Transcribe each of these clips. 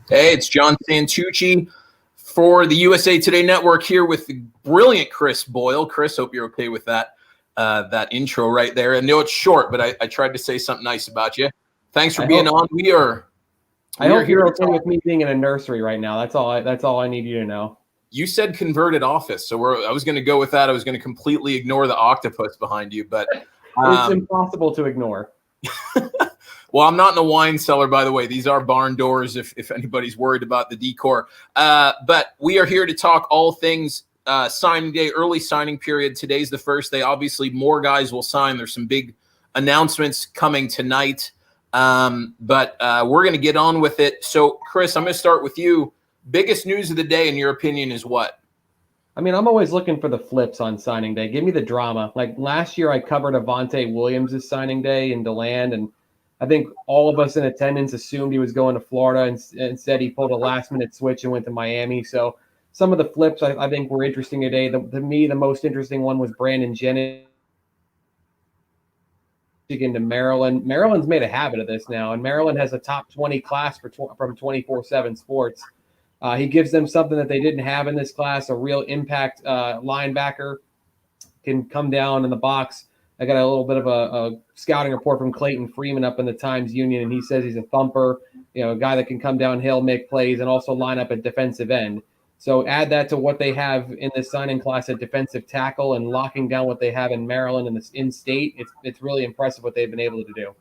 Hey, it's Jon Santucci for the USA Today Network here with the brilliant Chris Boyle. Chris, hope you're okay with that intro right there. I know it's short, but I tried to say something nice about you. Thanks for being on. I hope you're okay with me being in a nursery right now. That's all I need you to know. You said converted office, so I was going to go with that. I was going to completely ignore the octopus behind you, but it's impossible to ignore. Well, I'm not in a wine cellar, by the way. These are barn doors if anybody's worried about the decor. But we are here to talk all things signing day, early signing period. Today's the first day. Obviously, more guys will sign. There's some big announcements coming tonight. But we're going to get on with it. So, Chris, I'm going to start with you. Biggest news of the day, in your opinion, is what? I mean, I'm always looking for the flips on signing day. Give me the drama. Like last year, I covered Avante Williams' signing day in DeLand, and I think all of us in attendance assumed he was going to Florida, and instead he pulled a last-minute switch and went to Miami. So some of the flips I think were interesting today. To me, the most interesting one was Brandon Jennings to Maryland. Maryland's made a habit of this now, and Maryland has a top 20 class from 24/7 Sports. He gives them something that they didn't have in this class, a real impact linebacker, can come down in the box. I got a little bit of a scouting report from Clayton Freeman up in the Times-Union, and he says he's a thumper, a guy that can come downhill, make plays, and also line up at defensive end. So add that to what they have in this signing class at defensive tackle and locking down what they have in Maryland and this in-state. It's really impressive what they've been able to do.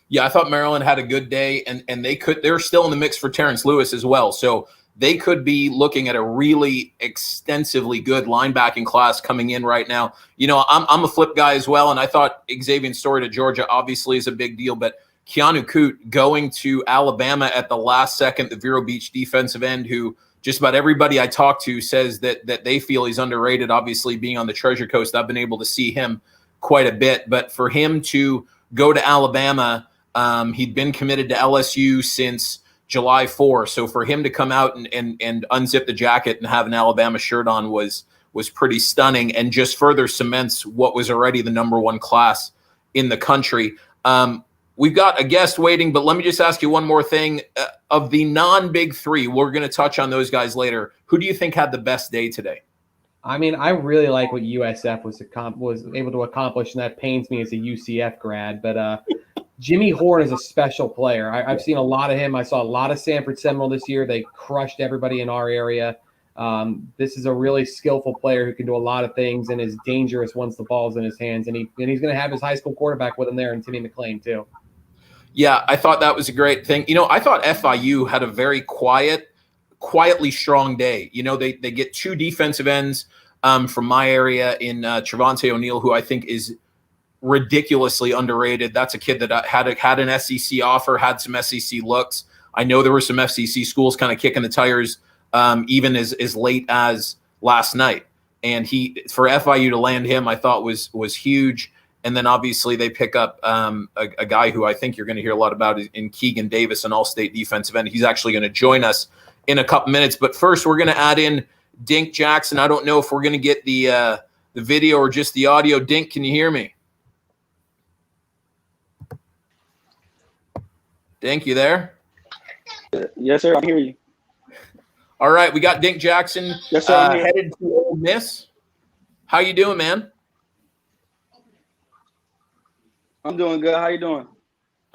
Yeah, I thought Maryland had a good day, and they're still in the mix for Terrence Lewis as well. So they could be looking at a really extensively good linebacking class coming in right now. I'm a flip guy as well, and I thought Xavier's story to Georgia obviously is a big deal, but Keanu Koote going to Alabama at the last second, the Vero Beach defensive end, who just about everybody I talk to says that they feel he's underrated. Obviously, being on the Treasure Coast, I've been able to see him quite a bit, but for him to go to Alabama, he'd been committed to LSU since July 4. So for him to come out and unzip the jacket and have an Alabama shirt on was pretty stunning and just further cements what was already the number one class in the country. We've got a guest waiting, but let me just ask you one more thing. Of the non-big three, we're going to touch on those guys later. Who do you think had the best day today? I mean, I really like what USF was able to accomplish, and that pains me as a UCF grad. But Jimmy Horn is a special player. I've seen a lot of him. I saw a lot of Sanford Seminole this year. They crushed everybody in our area. This is a really skillful player who can do a lot of things and is dangerous once the ball's in his hands. And he's going to have his high school quarterback with him there, and Timmy McClain too. Yeah, I thought that was a great thing. I thought FIU had a very quietly strong day. They get two defensive ends from my area in Travonte O'Neill, who I think is ridiculously underrated. That's a kid that had an SEC offer, had some SEC looks. I know there were some SEC schools kind of kicking the tires even as late as last night. And for FIU to land him, I thought was huge. And then obviously they pick up a guy who I think you're going to hear a lot about in Keegan Davis, an all-state defensive end. He's actually going to join us in a couple minutes. But first, we're going to add in Dink Jackson. I don't know if we're going to get the video or just the audio. Dink, can you hear me? Dink, you there? Yes, sir. I hear you. All right, we got Dink Jackson yes, sir, headed to Ole Miss. How you doing, man? I'm doing good. How you doing?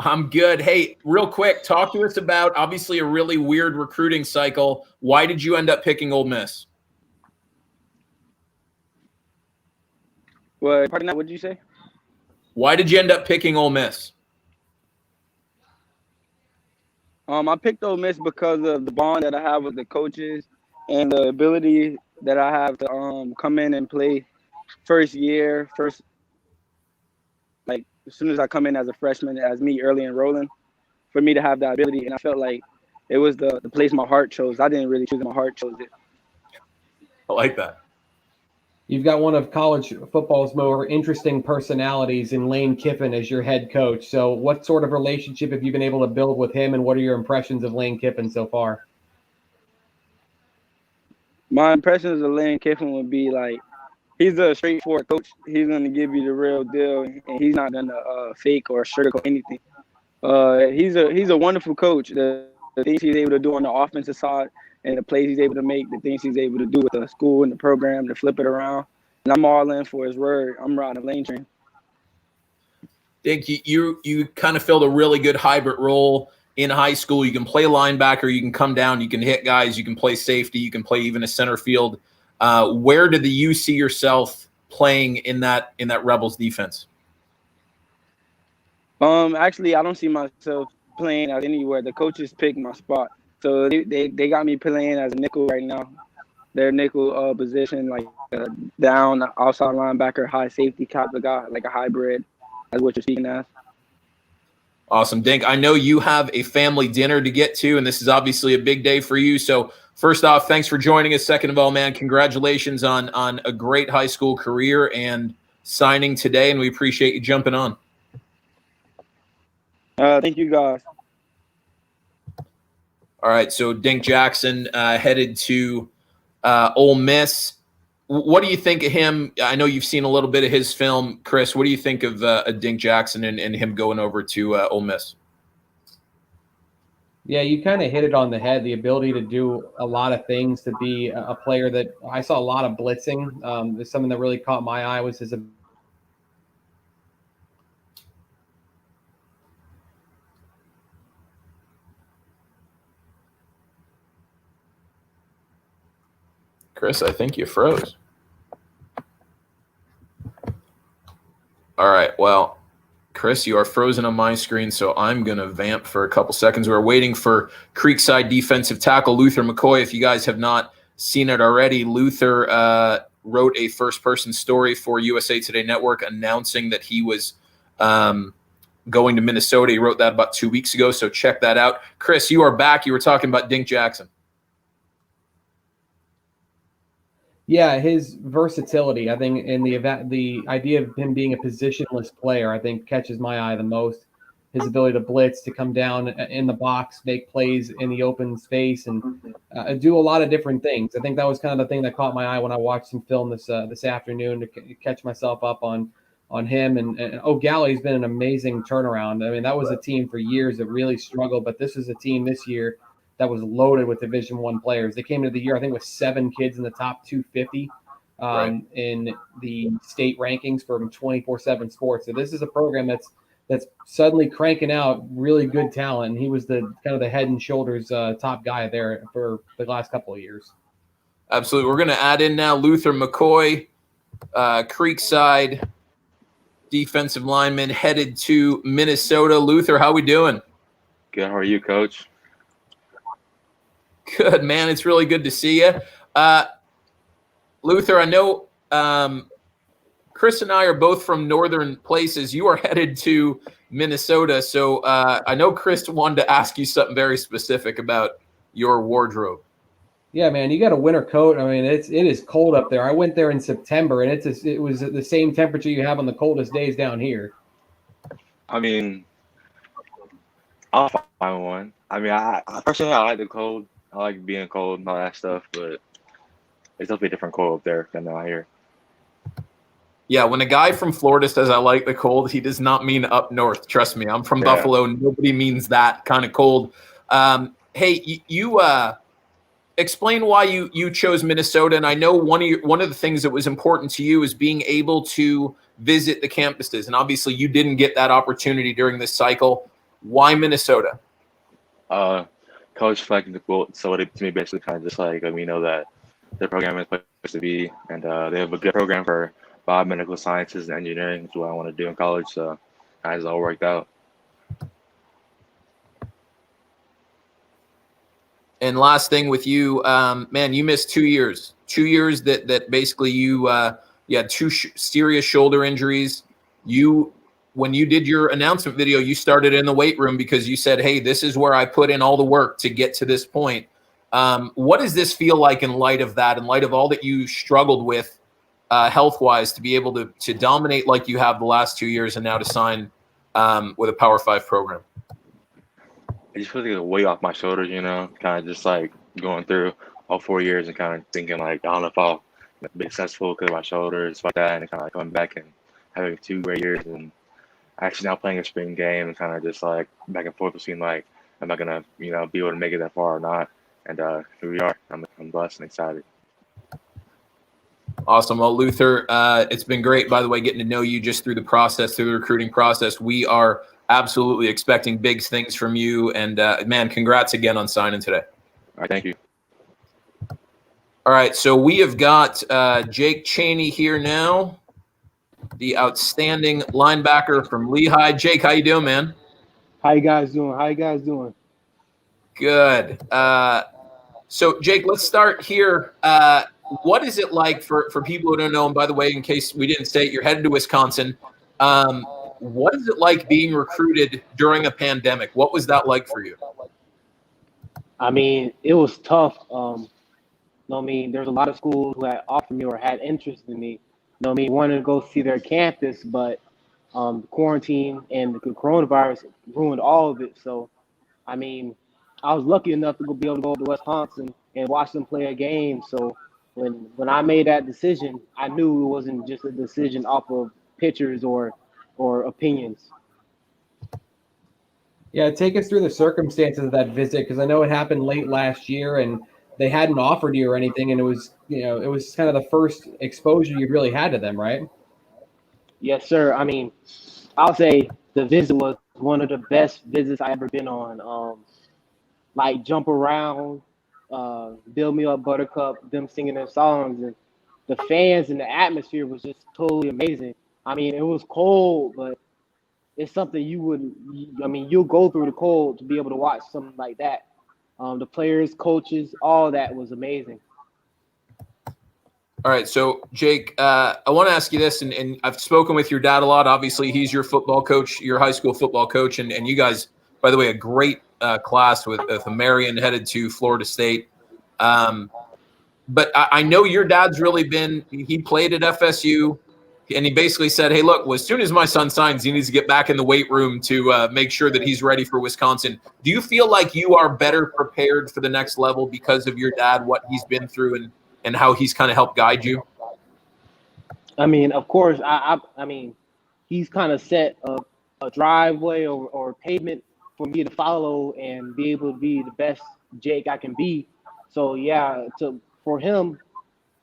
I'm good. Hey, real quick, talk to us about obviously a really weird recruiting cycle. Why did you end up picking Ole Miss? What did you say? Why did you end up picking Ole Miss? I picked Ole Miss because of the bond that I have with the coaches and the ability that I have to come in and play as soon as I come in as a freshman, as me early enrolling, for me to have that ability. And I felt like it was the place my heart chose. I didn't really choose it. My heart chose it. I like that. You've got one of college football's more interesting personalities in Lane Kiffin as your head coach. So what sort of relationship have you been able to build with him, and what are your impressions of Lane Kiffin so far? My impressions of Lane Kiffin would be like, he's a straightforward coach. He's going to give you the real deal, and he's not going to fake or sugarcoat anything. He's a wonderful coach. The the things he's able to do on the offensive side and the plays he's able to make, the things he's able to do with the school and the program to flip it around. And I'm all in for his word. I'm riding the lane train. Dink, you kind of filled a really good hybrid role in high school. You can play linebacker, you can come down, you can hit guys, you can play safety, you can play even a center field. Where do you see yourself playing in that Rebels defense? Actually, I don't see myself playing as anywhere. The coaches picked my spot, so they got me playing as a nickel right now. Their nickel position, like down outside linebacker, high safety type of guy, like a hybrid. That's what you're speaking as. Awesome, Dink. I know you have a family dinner to get to, and this is obviously a big day for you. So first off, thanks for joining us. Second of all, man, congratulations on a great high school career and signing today, and we appreciate you jumping on. Thank you, guys. All right, so Dink Jackson headed to Ole Miss. What do you think of him? I know you've seen a little bit of his film, Chris. What do you think of Dink Jackson and him going over to Ole Miss? Yeah, you kind of hit it on the head. The ability to do a lot of things, to be a player that I saw a lot of blitzing. Something that really caught my eye was his. Chris, I think you froze. All right, well, Chris, you are frozen on my screen, so I'm going to vamp for a couple seconds. We're waiting for Creekside defensive tackle Luther Mccoy. If you guys have not seen it already, Luther wrote a first-person story for USA Today Network announcing that he was going to Minnesota. He wrote that about 2 weeks ago, so check that out. Chris, you are back. You were talking about Dink Jackson. Yeah, his versatility, I think, and the idea of him being a positionless player, I think, catches my eye the most. His ability to blitz, to come down in the box, make plays in the open space, and do a lot of different things. I think that was kind of the thing that caught my eye when I watched some film this afternoon to catch myself up on him. And O'Galley's been an amazing turnaround. I mean, that was a team for years that really struggled, but this is a team this year that was loaded with Division I players. They came into the year, I think, with 7 kids in the top 250 in the state rankings from 24/7 Sports. So this is a program that's suddenly cranking out really good talent. And he was the kind of the head and shoulders top guy there for the last couple of years. Absolutely. We're going to add in now Luther Mccoy, Creekside defensive lineman, headed to Minnesota. Luther, how we doing? Good. How are you, Coach? Good, man. It's really good to see you. Luther, I know Chris and I are both from northern places. You are headed to Minnesota. So I know Chris wanted to ask you something very specific about your wardrobe. Yeah, man, you got a winter coat. I mean, it is cold up there. I went there in September, and it was the same temperature you have on the coldest days down here. I mean, I'll find one. I mean, I personally, I like the cold. I like being cold and all that stuff, but it's definitely a different cold up there than out here. Yeah, when a guy from Florida says I like the cold, he does not mean up north. Trust me, I'm from Buffalo. Nobody means that kind of cold. Hey, you explain why you chose Minnesota. And I know one of the things that was important to you is being able to visit the campuses. And obviously you didn't get that opportunity during this cycle. Why Minnesota? Coach flagged the quote, so it to me basically kind of just like let me know that the program is supposed to be, and they have a good program for biomedical sciences and engineering, which is what I want to do in college. So it all worked out. And last thing with you, man, you missed 2 years. 2 years that basically you had 2 serious shoulder injuries. When you did your announcement video, you started in the weight room because you said, hey, this is where I put in all the work to get to this point. What does this feel like in light of that, in light of all that you struggled with health-wise, to be able to dominate like you have the last 2 years and now to sign with a Power 5 program? I just feel like a weight off my shoulders, kind of just like going through all 4 years and kind of thinking like, I don't know if I'll be successful because of my shoulders, like that, and kind of like coming back and having 2 great years and actually now playing a spring game and kind of just like back and forth between like am I gonna be able to make it that far or not? And here we are. I'm blessed and excited. Awesome. Well, Luther, it's been great, by the way, getting to know you just through the recruiting process. We are absolutely expecting big things from you. And, man, congrats again on signing today. All right, thank you. All right, so we have got Jake Chaney here now, the outstanding linebacker from Lehigh. Jake, how you doing, man? How you guys doing? Good. So, Jake, let's start here. What is it like for people who don't know, and by the way, in case we didn't say it, you're headed to Wisconsin. What is it like being recruited during a pandemic? What was that like for you? I mean, it was tough. There's a lot of schools who had offered me or had interest in me. Wanted to go see their campus, but the quarantine and the coronavirus ruined all of it. So, I mean, I was lucky enough to be able to go to Wisconsin and watch them play a game. So when I made that decision, I knew it wasn't just a decision off of pictures or opinions. Yeah, take us through the circumstances of that visit, because I know it happened late last year and they hadn't offered you or anything, and it was kind of the first exposure you really had to them, right? Yes, sir. I mean, I'll say the visit was one of the best visits I ever been on. Like jump around, build me up, Buttercup, them singing their songs, and the fans and the atmosphere was just totally amazing. I mean, it was cold, but it's something you'll go through the cold to be able to watch something like that. The players, coaches, all that was amazing. All right, so Jake, I want to ask you this, and I've spoken with your dad a lot. Obviously, he's your football coach, your high school football coach, and you guys, by the way, a great class with Marion headed to Florida State. But I know your dad's he played at FSU, and he basically said, hey, look, as soon as my son signs, he needs to get back in the weight room to make sure that he's ready for Wisconsin. Do you feel like you are better prepared for the next level because of your dad, what he's been through and how he's kind of helped guide you? I mean, of course, I mean, he's kind of set a driveway or pavement for me to follow and be able to be the best Jake I can be. So, yeah, for him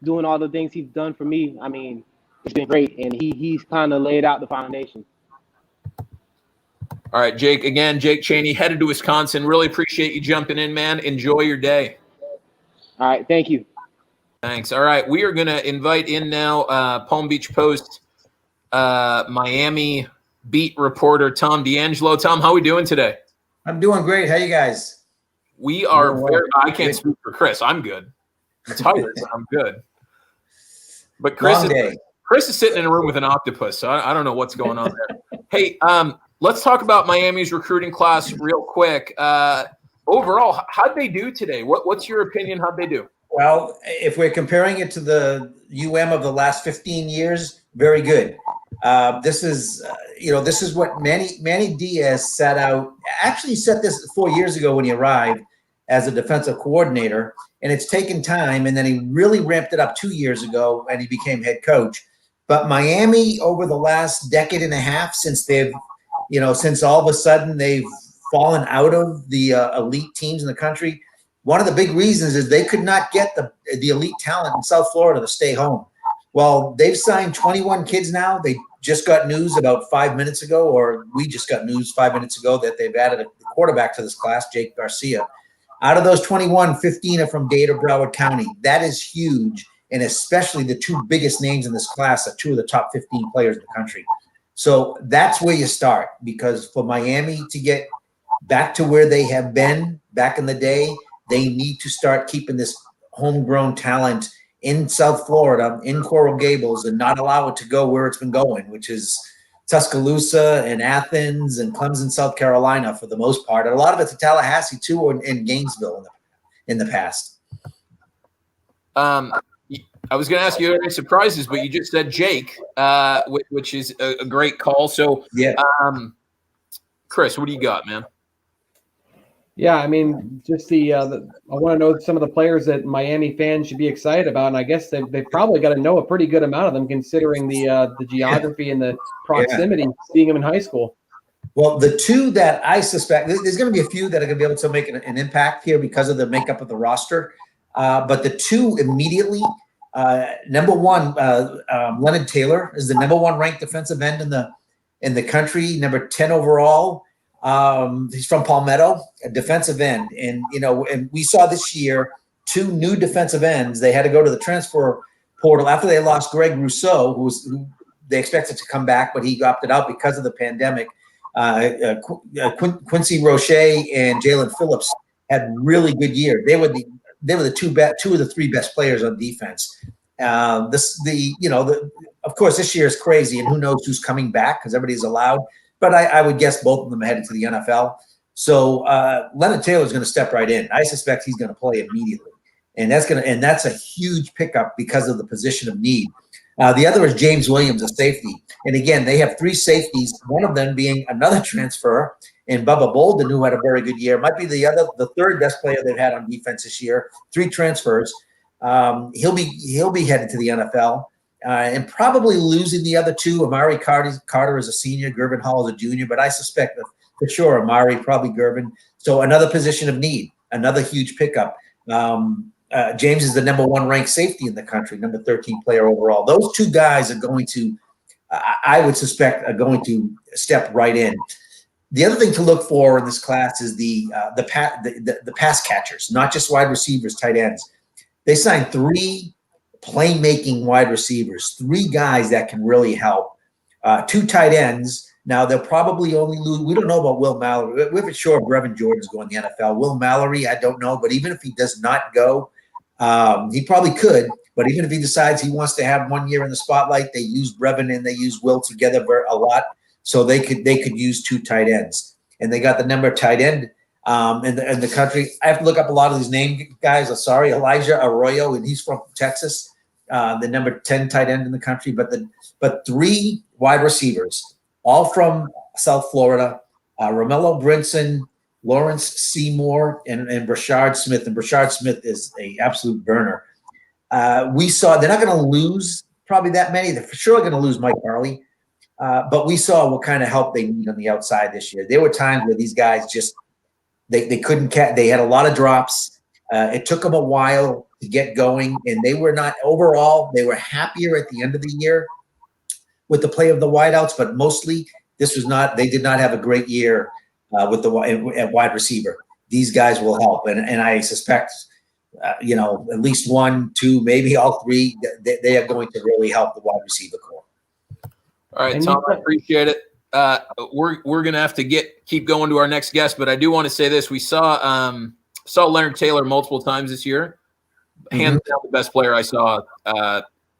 doing all the things he's done for me, I mean, it's been great, and he's kind of laid out the foundation. All right, Jake, again, Jake Chaney headed to Wisconsin. Really appreciate you jumping in, man. Enjoy your day. All right, thank you. Thanks. All right, we are going to invite in now Palm Beach Post Miami beat reporter Tom D'Angelo. Tom, how are we doing today? I'm doing great. How you guys? We are I can't speak for Chris. I'm good. I'm tired, but I'm good. But Chris is sitting in a room with an octopus, so I don't know what's going on there. Hey, let's talk about Miami's recruiting class real quick. Overall, how'd they do today? What's your opinion? How'd they do? Well, if we're comparing it to the UM of the last 15 years, very good. This is what Manny Diaz set out. Actually, set this 4 years ago when he arrived as a defensive coordinator, and it's taken time. And then he really ramped it up 2 years ago, and he became head coach. But Miami, over the last decade and a half, since all of a sudden they've fallen out of the elite teams in the country. One of the big reasons is they could not get the elite talent in South Florida to stay home. Well, they've signed 21 kids now. They just got news about 5 minutes ago, or we just got news 5 minutes ago that they've added a quarterback to this class, Jake Garcia. Out of those 21, 15 are from Dade or Broward County. That is huge, and especially the two biggest names in this class are two of the top 15 players in the country. So that's where you start, because for Miami to get back to where they have been back in the day, they need to start keeping this homegrown talent in South Florida, in Coral Gables, and not allow it to go where it's been going, which is Tuscaloosa and Athens and Clemson, South Carolina for the most part. And a lot of it's in Tallahassee too, or in Gainesville in the past. I was going to ask you any surprises, but you just said Jake, which is a great call. So, yeah. Chris, what do you got, man? Yeah, I mean, just I want to know some of the players that Miami fans should be excited about, and I guess they've probably got to know a pretty good amount of them, considering the geography and the proximity, seeing them in high school. Well, the two that I suspect, there's going to be a few that are going to be able to make an impact here because of the makeup of the roster. But the two immediately, number one, Leonard Taylor is the number one ranked defensive end in the country, number 10 overall. He's from Palmetto, a defensive end. And, and we saw this year two new defensive ends. They had to go to the transfer portal after they lost Greg Rousseau, who they expected to come back, but he opted out because of the pandemic. Quincy Rochet and Jalen Phillips had really good years. They were the two of the three best players on defense. Of course, this year is crazy, and who knows who's coming back because everybody's allowed. But I would guess both of them are headed to the NFL. So Leonard Taylor is going to step right in. I suspect he's going to play immediately, and that's a huge pickup because of the position of need. The other is James Williams, a safety. And again, they have three safeties, one of them being another transfer, and Bubba Bolden, who had a very good year, might be the third best player they've had on defense this year. Three transfers. He'll be headed to the NFL, and probably losing the other two. Amari Carter is a senior, Gervin Hall is a junior, but I suspect that for sure Amari, probably Gervin. So another position of need, another huge pickup. James is the number one ranked safety in the country, number 13 player overall. Those two guys are going to, I would suspect, are going to step right in. The other thing to look for in this class is the pass catchers, not just wide receivers, tight ends. They signed three playmaking wide receivers, three guys that can really help. Two tight ends. Now, they'll probably only lose. We don't know about Will Mallory. We're sure Brevin Jordan's going to the NFL. Will Mallory, I don't know. But even if he does not go, he probably could. But even if he decides he wants to have 1 year in the spotlight, they use Brevin and they use Will together a lot. So they could use two tight ends. And they got the number tight end in the country. I have to look up a lot of these name guys. I'm sorry, Elijah Arroyo, and he's from Texas, the number 10 tight end in the country. But three wide receivers, all from South Florida, Romello Brinson, Lawrence Seymour, and Brashard Smith. And Brashard Smith is an absolute burner. We saw they're not going to lose probably that many. They're for sure going to lose Mike Harley. But we saw what kind of help they need on the outside this year. There were times where these guys just they couldn't catch. They had a lot of drops. It took them a while to get going, and they were not overall. They were happier at the end of the year with the play of the wideouts, but mostly this was not. They did not have a great year with at wide receiver. These guys will help, and I suspect at least one, two, maybe all three. They are going to really help the wide receiver core. All right, Tom, I appreciate it. We're gonna have to keep going to our next guest, but I do want to say this: we saw Leonard Taylor multiple times this year. Hands down, the best player I saw.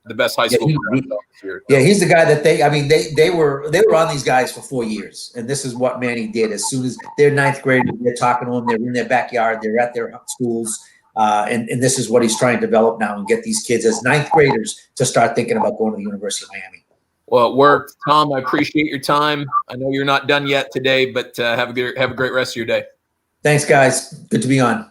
The best high school player I saw this year. Yeah, he's the guy that they were on these guys for 4 years, and this is what Manny did. As soon as they're ninth graders, they're talking to them. They're in their backyard. They're at their schools, and this is what he's trying to develop now and get these kids as ninth graders to start thinking about going to the University of Miami. Well, it worked. Tom, I appreciate your time. I know you're not done yet today, but have a great rest of your day. Thanks, guys. Good to be on.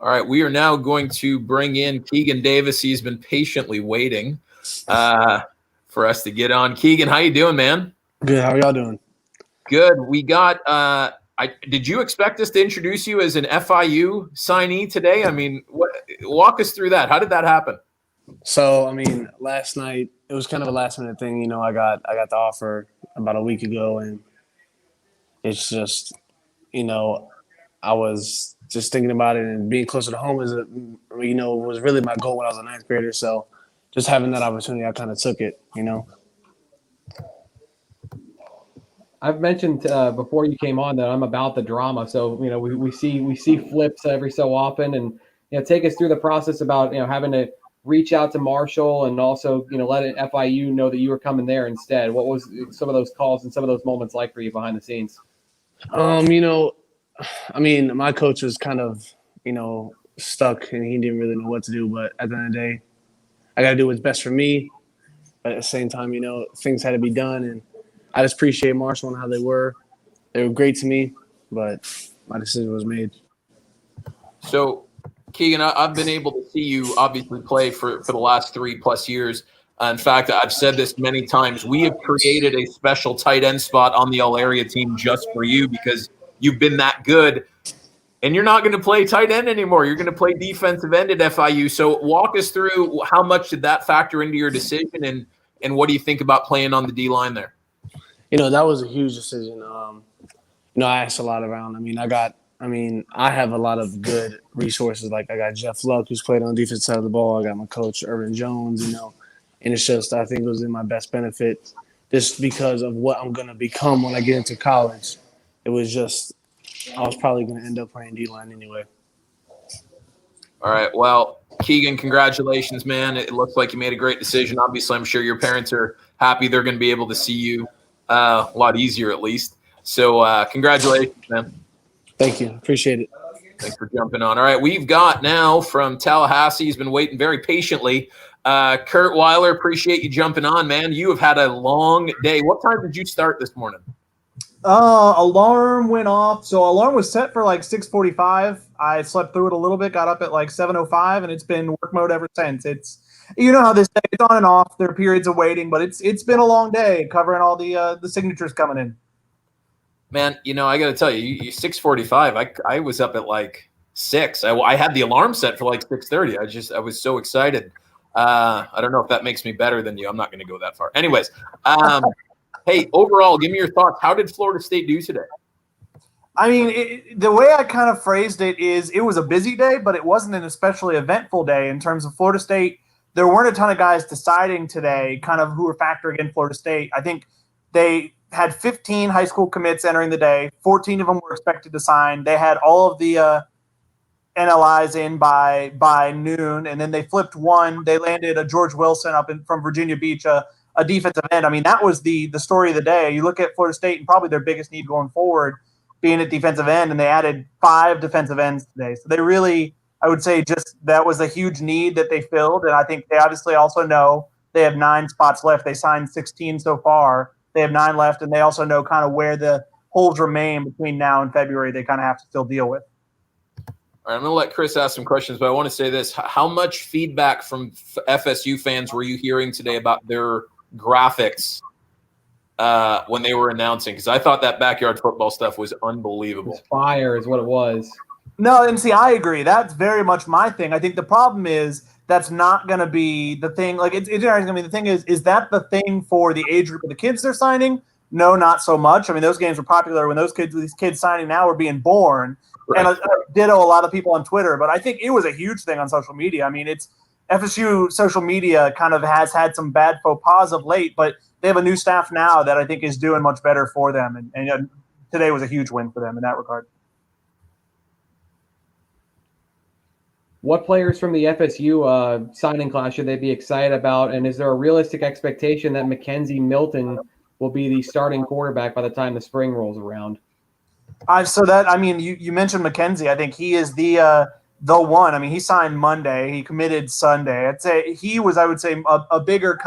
All right, we are now going to bring in Keegan Davis. He's been patiently waiting for us to get on. Keegan, how you doing, man? Good. How are y'all doing? Good. We got did you expect us to introduce you as an FIU signee today? I mean, walk us through that. How did that happen? So, last night it was kind of a last minute thing. I got the offer about a week ago, and it's just, I was just thinking about it, and being closer to home was really my goal when I was a ninth grader. So, just having that opportunity, I kind of took it. I've mentioned before you came on that I'm about the drama. So, we see flips every so often, and take us through the process about having to reach out to Marshall and also, let FIU know that you were coming there instead. What was some of those calls and some of those moments like for you behind the scenes? My coach was kind of, stuck and he didn't really know what to do. But at the end of the day, I got to do what's best for me. But at the same time, things had to be done. And I just appreciate Marshall and how they were. They were great to me, but my decision was made. So, Keegan, I've been able to see you obviously play for the last 3+ years. In fact, I've said this many times. We have created a special tight end spot on the all-area team just for you because you've been that good. And you're not going to play tight end anymore. You're going to play defensive end at FIU. So walk us through how much did that factor into your decision, and what do you think about playing on the D-line there? That was a huge decision. I asked a lot around. I have a lot of good resources. Like I got Jeff Luck, who's played on the defense side of the ball. I got my coach, Urban Jones, and it's just I think it was in my best benefit just because of what I'm going to become when I get into college. It was just I was probably going to end up playing D-line anyway. All right. Well, Keegan, congratulations, man. It looks like you made a great decision. Obviously, I'm sure your parents are happy they're going to be able to see you a lot easier at least. So congratulations, man. Thank you. Appreciate it. Thanks for jumping on. All right. We've got now from Tallahassee. He's been waiting very patiently. Kurt Weiler, appreciate you jumping on, man. You have had a long day. What time did you start this morning? Alarm went off. So alarm was set for like 6:45. I slept through it a little bit, got up at like 7:05, and it's been work mode ever since. It's how this day, it's on and off. There are periods of waiting, but it's been a long day covering all the signatures coming in. Man, I got to tell you 6:45. I was up at like 6. I had the alarm set for like 6:30. I was so excited. I don't know if that makes me better than you. I'm not going to go that far. Anyways, hey, overall, give me your thoughts. How did Florida State do today? The way I kind of phrased it is it was a busy day, but it wasn't an especially eventful day in terms of Florida State. There weren't a ton of guys deciding today kind of who were factoring in Florida State. I think they had 15 high school commits entering the day. 14 of them were expected to sign. They had all of the NLIs in by noon, and then they flipped one. They landed a George Wilson from Virginia Beach, a defensive end. That was the story of the day. You look at Florida State and probably their biggest need going forward being at defensive end, and they added 5 defensive ends today. So they really, I would say, just that was a huge need that they filled, and I think they obviously also know they have 9 spots left. They signed 16 so far. They have 9 left, and they also know kind of where the holes remain between now and February they kind of have to still deal with. All right, I'm going to let Chris ask some questions, but I want to say this. How much feedback from FSU fans were you hearing today about their graphics when they were announcing? Because I thought that backyard football stuff was unbelievable. It was fire is what it was. No, and see, I agree. That's very much my thing. I think the problem is that's not going to be the thing. Like, it's interesting. The thing is that the thing for the age group of the kids they're signing? No, not so much. Those games were popular when these kids signing now were being born. Right. And ditto a lot of people on Twitter, but I think it was a huge thing on social media. It's FSU social media kind of has had some bad faux pas of late, but they have a new staff now that I think is doing much better for them. And today was a huge win for them in that regard. What players from the FSU signing class should they be excited about? And is there a realistic expectation that Mackenzie Milton will be the starting quarterback by the time the spring rolls around? You mentioned Mackenzie. I think he is the one. He signed Monday. He committed Sunday. I'd say he was, I would say, a bigger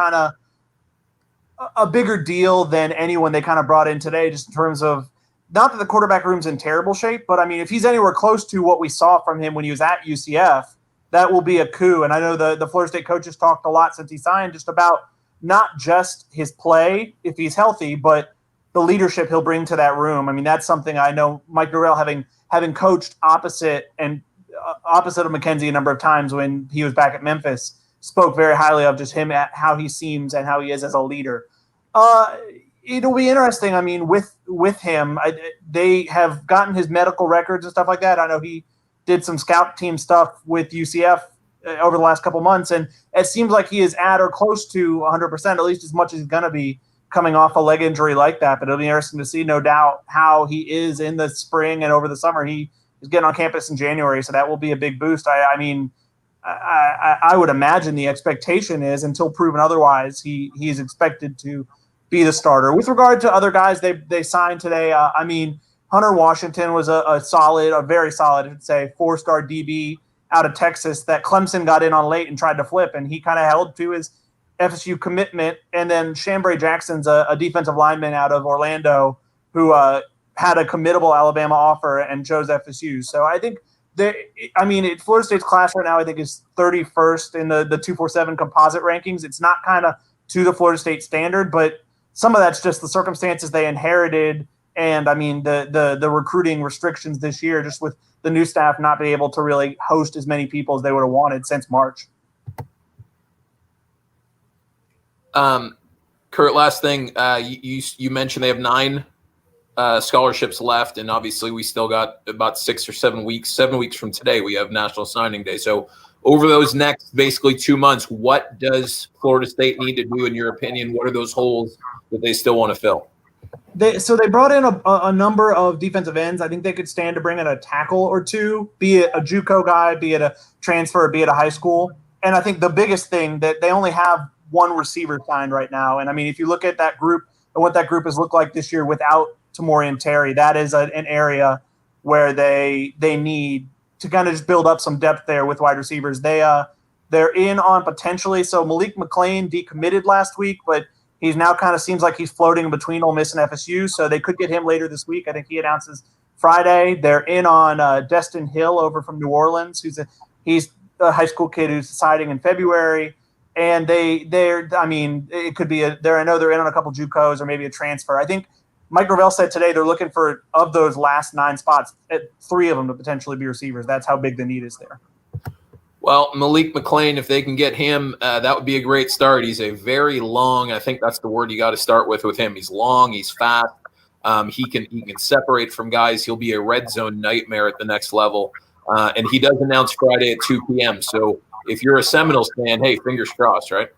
deal than anyone they kind of brought in today, just in terms of not that the quarterback room's in terrible shape, but if he's anywhere close to what we saw from him when he was at UCF, that will be a coup. And I know the Florida State coaches talked a lot since he signed just about not just his play, if he's healthy, but the leadership he'll bring to that room. That's something I know Mike Norvell, having coached opposite of Mackenzie a number of times when he was back at Memphis, spoke very highly of just him, at how he seems and how he is as a leader. It'll be interesting. With him, they have gotten his medical records and stuff like that. I know he did some scout team stuff with UCF over the last couple months, and it seems like he is at or close to 100%, at least as much as he's going to be coming off a leg injury like that. But it'll be interesting to see, no doubt, how he is in the spring and over the summer. He is getting on campus in January, so that will be a big boost. I would imagine the expectation is, until proven otherwise, he's expected to be the starter. With regard to other guys they signed today, Hunter Washington was a very solid, I'd say, 4-star DB out of Texas that Clemson got in on late and tried to flip, and he kind of held to his FSU commitment. And then Chambray Jackson's a defensive lineman out of Orlando who had a committable Alabama offer and chose FSU. So I think Florida State's class right now, I think, is 31st in the 247 composite rankings. It's not kind of to the Florida State standard, but some of that's just the circumstances they inherited. And I mean, the recruiting restrictions this year, just with the new staff not being able to really host as many people as they would have wanted since March. Kurt, last thing, you mentioned they have 9 scholarships left, and obviously we still got about 6 or 7 weeks. 7 weeks from today, we have National Signing Day. So over those next basically 2 months, what does Florida State need to do, in your opinion? What are those holes that they still want to fill? They brought in a number of defensive ends. I think they could stand to bring in a tackle or two, be it a JUCO guy, be it a transfer, be it a high school. And I think the biggest thing that they only have one receiver signed right now. And I mean, if you look at that group and what that group has looked like this year without Tamorian Terry, that is an area where they need to kind of just build up some depth there with wide receivers. They're in on potentially. So Malik McClean decommitted last week, but he's now kind of seems like he's floating between Ole Miss and FSU. So they could get him later this week. I think he announces Friday. They're in on Destin Hill over from New Orleans. He's a high school kid who's deciding in February. And it could be I know they're in on a couple JUCOs or maybe a transfer. I think Mike Gravel said today they're looking for, of those last 9 spots, 3 of them to potentially be receivers. That's how big the need is there. Well, Malik McClean, if they can get him, that would be a great start. He's a very long, I think that's the word you got to start with him. He's long, he's fast. He can separate from guys. He'll be a red zone nightmare at the next level. And he does announce Friday at 2 p.m. So if you're a Seminoles fan, hey, fingers crossed, right?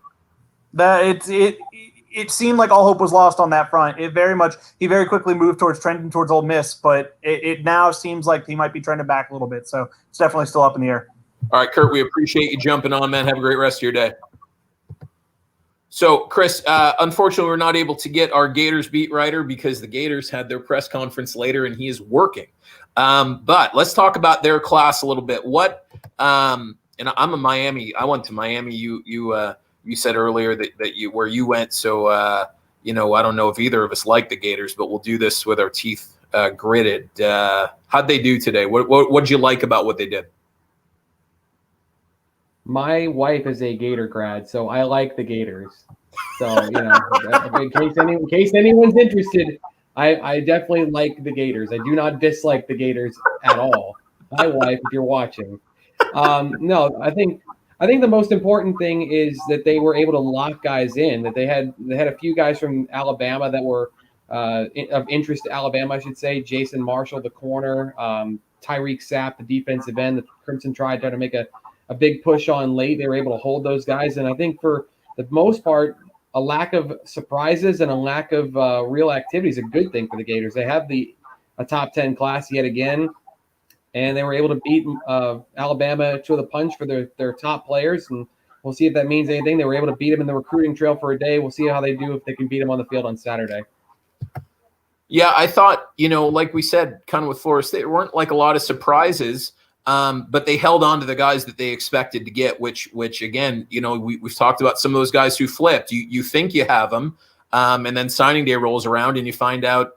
It seemed like all hope was lost on that front. He very quickly moved trending towards Ole Miss, but it now seems like he might be trending back a little bit. So it's definitely still up in the air. All right, Kurt, we appreciate you jumping on, man. Have a great rest of your day. So, Chris, unfortunately, we're not able to get our Gators beat writer because the Gators had their press conference later and he is working. But let's talk about their class a little bit. And I'm a Miami. I went to Miami. You said earlier that where you went. So, I don't know if either of us like the Gators, but we'll do this with our teeth gritted. How'd they do today? What'd you like about what they did? My wife is a Gator grad, so I like the Gators. So, in case anyone's interested, I definitely like the Gators. I do not dislike the Gators at all. My wife, if you're watching. No, I think the most important thing is that they were able to lock guys in, that they had a few guys from Alabama that were of interest to Alabama, I should say. Jason Marshall, the corner, Tyreek Sapp, the defensive end. The Crimson tried to make a big push on late. They were able to hold those guys. And I think for the most part, a lack of surprises and a lack of real activity is a good thing for the Gators. They have a top 10 class yet again, and they were able to beat Alabama to the punch for their top players. And we'll see if that means anything. They were able to beat them in the recruiting trail for a day. We'll see how they do if they can beat them on the field on Saturday. Yeah, I thought, like we said, kind of with Florida State, there weren't like a lot of surprises. But they held on to the guys that they expected to get, which again, we've talked about some of those guys who flipped. You think you have them, and then signing day rolls around and you find out,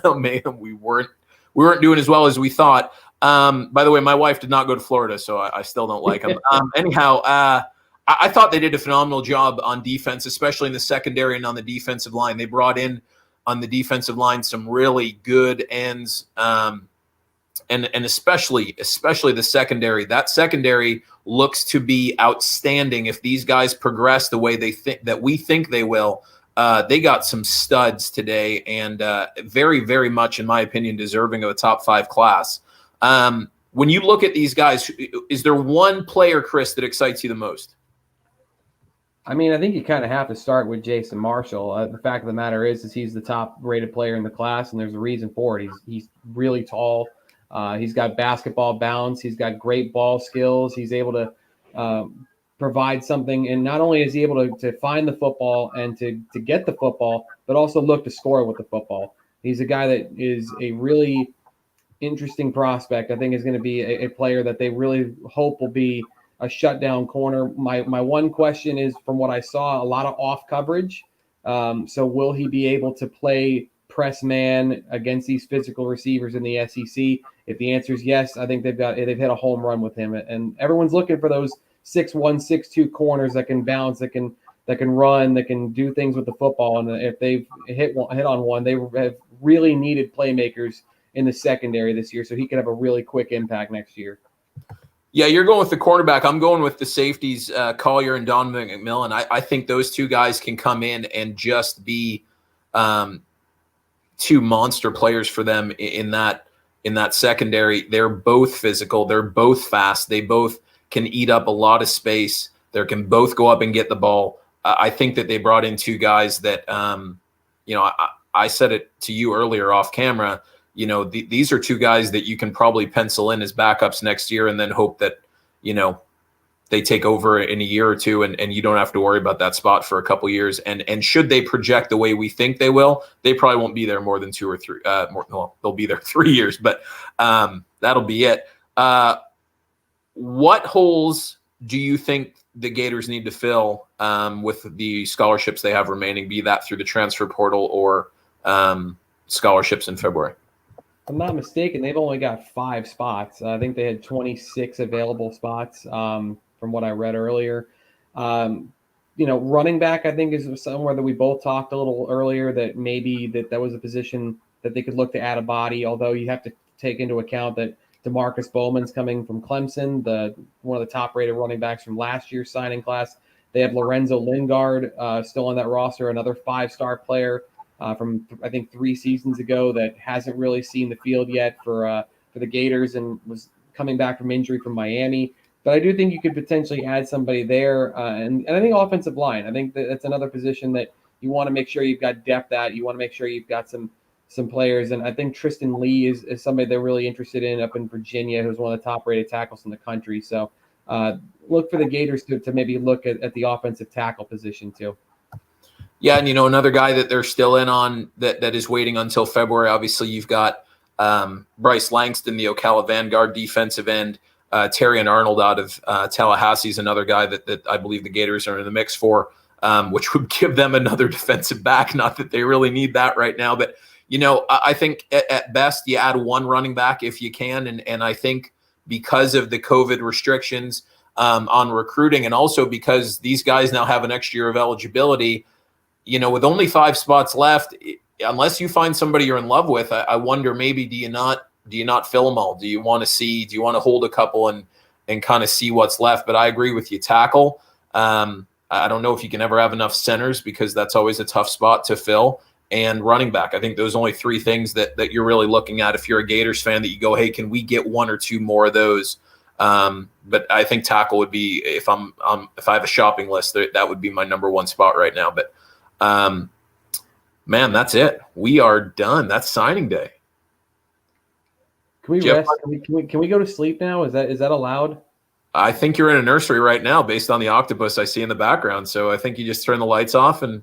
oh, man, we weren't doing as well as we thought. By the way, my wife did not go to Florida, so I still don't like them. Anyhow, I thought they did a phenomenal job on defense, especially in the secondary and on the defensive line. They brought in on the defensive line some really good ends. And especially the secondary. That secondary looks to be outstanding. If these guys progress the way we think they will, they got some studs today, and very, very much, in my opinion, deserving of a top 5 class. When you look at these guys, is there one player, Chris, that excites you the most? I mean, I think you kind of have to start with Jason Marshall. The fact of the matter is he's the top-rated player in the class, and there's a reason for it. He's really tall. He's got basketball bounce. He's got great ball skills. He's able to provide something. And not only is he able to find the football and to get the football, but also look to score with the football. He's a guy that is a really interesting prospect. I think is going to be a player that they really hope will be a shutdown corner. My one question is, from what I saw, a lot of off coverage. So will he be able to play press man against these physical receivers in the SEC? If the answer is yes, I think they've hit a home run with him. And everyone's looking for those 6'1", 6'2" corners that can bounce, that can run, that can do things with the football. And if they've hit on one, they have really needed playmakers in the secondary this year, so he could have a really quick impact next year. Yeah, you're going with the cornerback. I'm going with the safeties, Collier and Donovan McMillan. I think those two guys can come in and just be two monster players for them in that secondary. They're both physical. They're both fast. They both can eat up a lot of space. They can both go up and get the ball. I think that they brought in two guys that, I said it to you earlier off camera. These are two guys that you can probably pencil in as backups next year and then hope that, they take over in a year or two and you don't have to worry about that spot for a couple years. And should they project the way we think they will, they probably won't be there more than 2 or 3. They'll be there 3 years, but that'll be it. What holes do you think the Gators need to fill with the scholarships they have remaining, be that through the transfer portal or scholarships in February? If I'm not mistaken, they've only got 5 spots. I think they had 26 available spots from what I read earlier. Running back, I think, is somewhere that we both talked a little earlier that maybe that was a position that they could look to add a body, although you have to take into account that DeMarcus Bowman's coming from Clemson, one of the top-rated running backs from last year's signing class. They have Lorenzo Lingard still on that roster, another 5-star player from, I think, 3 seasons ago that hasn't really seen the field yet for the Gators and was coming back from injury from Miami. But I do think you could potentially add somebody there. And I think offensive line, I think that's another position that you want to make sure you've got depth at. You want to make sure you've got some players. And I think Tristan Lee is somebody they're really interested in up in Virginia, who's one of the top-rated tackles in the country. So look for the Gators to maybe look at the offensive tackle position too. Yeah, and another guy that they're still in on that is waiting until February. Obviously, you've got Bryce Langston, the Ocala Vanguard defensive end. Terry and Arnold out of Tallahassee is another guy that I believe the Gators are in the mix for, which would give them another defensive back. Not that they really need that right now, but I think at best you add one running back if you can, and I think because of the COVID restrictions on recruiting, and also because these guys now have an extra year of eligibility. With only 5 spots left, unless you find somebody you're in love with, I wonder maybe do you not fill them all? Do you want to hold a couple and kind of see what's left? But I agree with you. Tackle. I don't know if you can ever have enough centers because that's always a tough spot to fill. And running back. I think those are only 3 things that you're really looking at if you're a Gators fan, that you go, hey, can we get 1 or 2 more of those? But I think tackle would be, if I have a shopping list, that would be my number 1 spot right now. But man, that's it. We are done. That's signing day. Can we rest? Can we go to sleep now? Is that allowed? I think you're in a nursery right now based on the octopus I see in the background. So I think you just turn the lights off and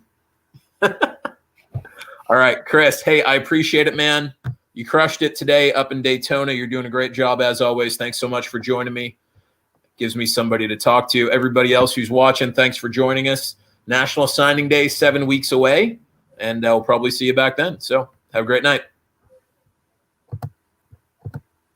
all right, Chris. Hey, I appreciate it, man. You crushed it today up in Daytona. You're doing a great job as always. Thanks so much for joining me. Gives me somebody to talk to. Everybody else who's watching, thanks for joining us. National Signing Day, 7 weeks away, and I'll probably see you back then. So have a great night.